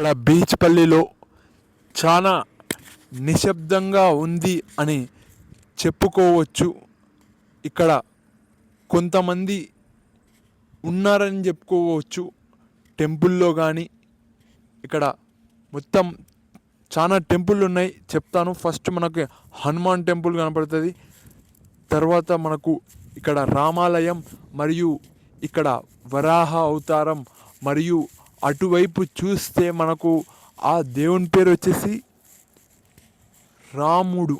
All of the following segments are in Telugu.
ఇక్కడ బీచ్పల్లిలో చాలా నిశ్శబ్దంగా ఉంది అని చెప్పుకోవచ్చు. ఇక్కడ కొంతమంది ఉన్నారని చెప్పుకోవచ్చు. టెంపుల్లో కానీ ఇక్కడ మొత్తం చాలా టెంపుల్ ఉన్నాయి, చెప్తాను. ఫస్ట్ మనకి హనుమాన్ టెంపుల్ కనపడుతుంది. తర్వాత మనకు ఇక్కడ రామాలయం, మరియు ఇక్కడ వరాహ అవతారం, మరియు అటువైపు చూస్తే మనకు ఆ దేవుని పేరు వచ్చేసి రాముడు.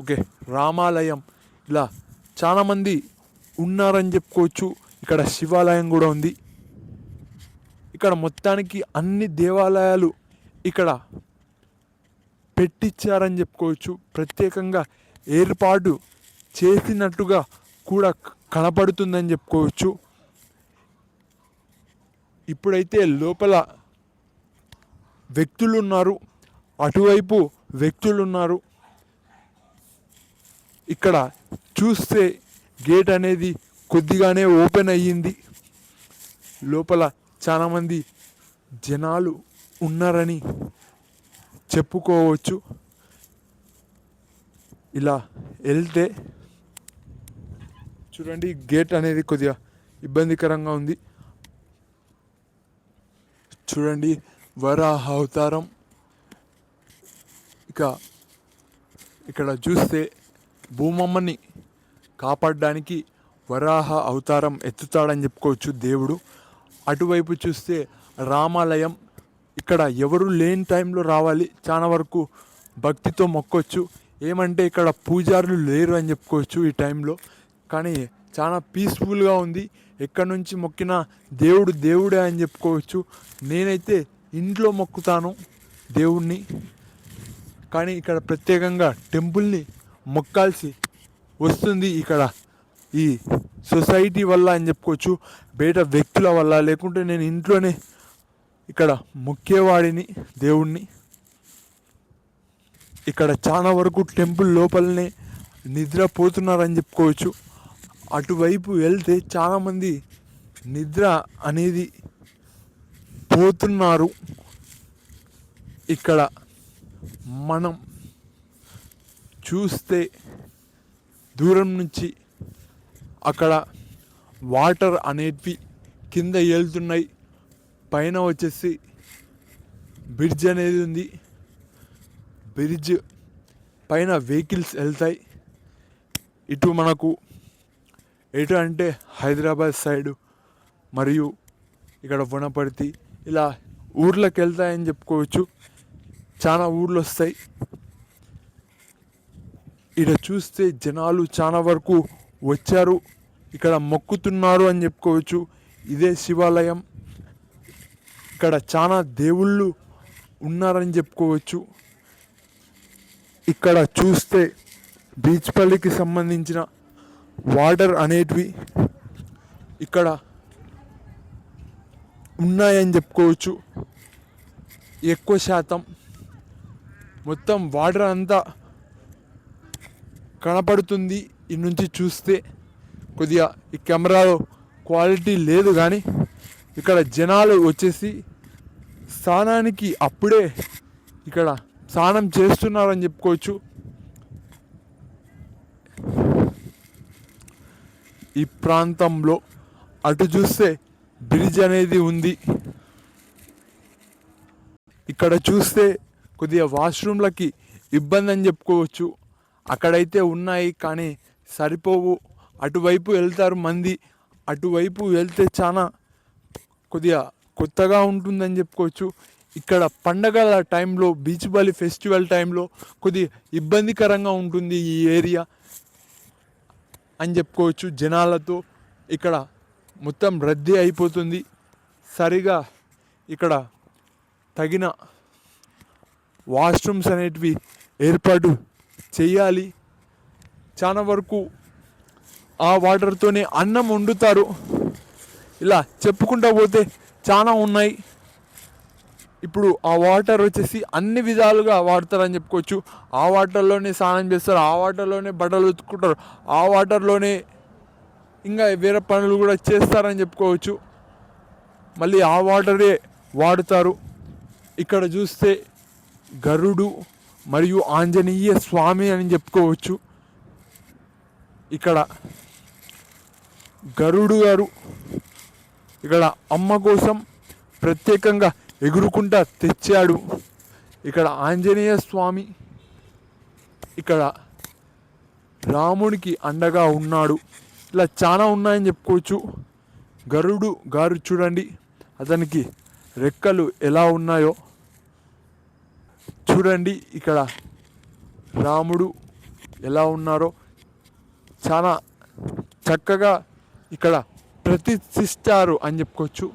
ఓకే, రామాలయం. ఇలా చాలామంది ఉన్నారని చెప్పుకోవచ్చు. ఇక్కడ శివాలయం కూడా ఉంది. ఇక్కడ మొత్తానికి అన్ని దేవాలయాలు ఇక్కడ పెట్టించారని చెప్పుకోవచ్చు. ప్రత్యేకంగా ఏర్పాటు చేసినట్టుగా కూడా కనపడుతుందని చెప్పుకోవచ్చు. ఇప్పుడైతే లోపల వ్యక్తులు ఉన్నారు, అటువైపు వ్యక్తులు ఉన్నారు. ఇక్కడ చూస్తే గేట్ అనేది కొద్దిగానే ఓపెన్ అయ్యింది. లోపల చాలామంది జనాలు ఉన్నారని చెప్పుకోవచ్చు. ఇలా వెళ్తే చూడండి, గేట్ అనేది కొద్దిగా ఇబ్బందికరంగా ఉంది. చూడండి, వరాహ అవతారం. ఇక్కడ చూస్తే భూమమ్మని కాపాడడానికి వరాహ అవతారం ఎత్తుతాడని చెప్పుకోవచ్చు దేవుడు. అటువైపు చూస్తే రామాలయం. ఇక్కడ ఎవరు లేని టైంలో రావాలి, చాలా వరకు భక్తితో మొక్కొచ్చు. ఏమంటే ఇక్కడ పూజారులు లేరు అని చెప్పుకోవచ్చు ఈ టైంలో. కానీ చాలా పీస్ఫుల్గా ఉంది. ఎక్కడి నుంచి మొక్కినా దేవుడు దేవుడే అని చెప్పుకోవచ్చు. నేనైతే ఇంట్లో మొక్కుతాను దేవుణ్ణి, కానీ ఇక్కడ ప్రత్యేకంగా టెంపుల్ని మొక్కాల్సి వస్తుంది. ఇక్కడ ఈ సొసైటీ వల్ల అని చెప్పుకోవచ్చు, బయట వ్యక్తుల వల్ల. లేకుంటే నేను ఇంట్లోనే ఇక్కడ మొక్కేవాడిని దేవుణ్ణి. ఇక్కడ చాలా వరకు టెంపుల్ లోపలనే నిద్రపోతున్నారని చెప్పుకోవచ్చు. అటువైపు వెళ్తే చాలామంది నిద్ర అనేది పోతున్నారు. ఇక్కడ మనం చూస్తే దూరం నుంచి అక్కడ వాటర్ అనేటివి కింద వెళ్తున్నాయి. పైన వచ్చేసి బ్రిడ్జ్ అనేది ఉంది. బ్రిడ్జ్ పైన వెహికల్స్ వెళ్తాయి. ఇటు మనకు ఎటు అంటే హైదరాబాద్ సైడు, మరియు ఇక్కడ వనపర్తి, ఇలా ఊర్లకు వెళ్తాయని చెప్పుకోవచ్చు. చాలా ఊర్లు వస్తాయి. ఇక్కడ చూస్తే జనాలు చాలా వరకు వచ్చారు, ఇక్కడ మొక్కుతున్నారు అని చెప్పుకోవచ్చు. ఇదే శివాలయం. ఇక్కడ చాలా దేవుళ్ళు ఉన్నారని చెప్పుకోవచ్చు. ఇక్కడ చూస్తే బీచ్పల్లికి సంబంధించిన వాటర్ అనేటివి ఇక్కడ ఉన్నాయని చెప్పుకోవచ్చు. ఎక్కువ శాతం మొత్తం వాటర్ అంతా కనపడుతుంది ఈ నుంచి చూస్తే. కొద్దిగా ఈ కెమెరాలో క్వాలిటీ లేదు, కానీ ఇక్కడ జనాలు వచ్చేసి స్నానానికి అప్పుడే ఇక్కడ స్నానం చేస్తున్నారని చెప్పుకోవచ్చు. ఈ ప్రాంతంలో అటు చూస్తే బ్రిడ్జ్ అనేది ఉంది. ఇక్కడ చూస్తే కొద్దిగా వాష్రూమ్లకి ఇబ్బంది అని చెప్పుకోవచ్చు. అక్కడైతే ఉన్నాయి కానీ సరిపోవు. అటువైపు వెళ్తారు మంది. అటువైపు వెళ్తే చాలా కొద్దిగా కొత్తగా ఉంటుందని చెప్పుకోవచ్చు. ఇక్కడ పండగల టైంలో, బీచ్పల్లి ఫెస్టివల్ టైంలో కొద్దిగా ఇబ్బందికరంగా ఉంటుంది ఈ ఏరియా అని చెప్పుకోవచ్చు. జనాలతో ఇక్కడ మొత్తం రద్దీ అయిపోతుంది. సరిగా ఇక్కడ తగిన వాష్రూమ్స్ అనేటివి ఏర్పాటు చేయాలి. చాలా వరకు ఆ వాటర్తోనే అన్నం వండుతారు. ఇలా చెప్పుకుంటూ పోతే చాలా ఉన్నాయి. ఇప్పుడు ఆ వాటర్ వచ్చేసి అన్ని విధాలుగా వాడతారని చెప్పుకోవచ్చు. ఆ వాటర్లోనే స్నానం చేస్తారు, ఆ వాటర్లోనే బట్టలు ఉతుక్కుంటారు, ఆ వాటర్లోనే ఇంకా వేరే పనులు కూడా చేస్తారని చెప్పుకోవచ్చు. మళ్ళీ ఆ వాటరే వాడుతారు. ఇక్కడ చూస్తే గరుడు మరియు ఆంజనేయ స్వామి అని చెప్పుకోవచ్చు. ఇక్కడ గరుడు గారు ఇక్కడ అమ్మ కోసం ప్రత్యేకంగా ఎగురుకుంటా తెచ్చాడు. ఇక్కడ ఆంజనేయ స్వామి ఇక్కడ రామునికి అండగా ఉన్నాడు. ఇలా చాలా ఉన్నాయని చెప్పుకోవచ్చు. గరుడు గారు చూడండి, అతనికి రెక్కలు ఎలా ఉన్నాయో చూడండి. ఇక్కడ రాముడు ఎలా ఉన్నారో చాలా చక్కగా ఇక్కడ ప్రతిష్ఠిస్తారు అని చెప్పుకోవచ్చు.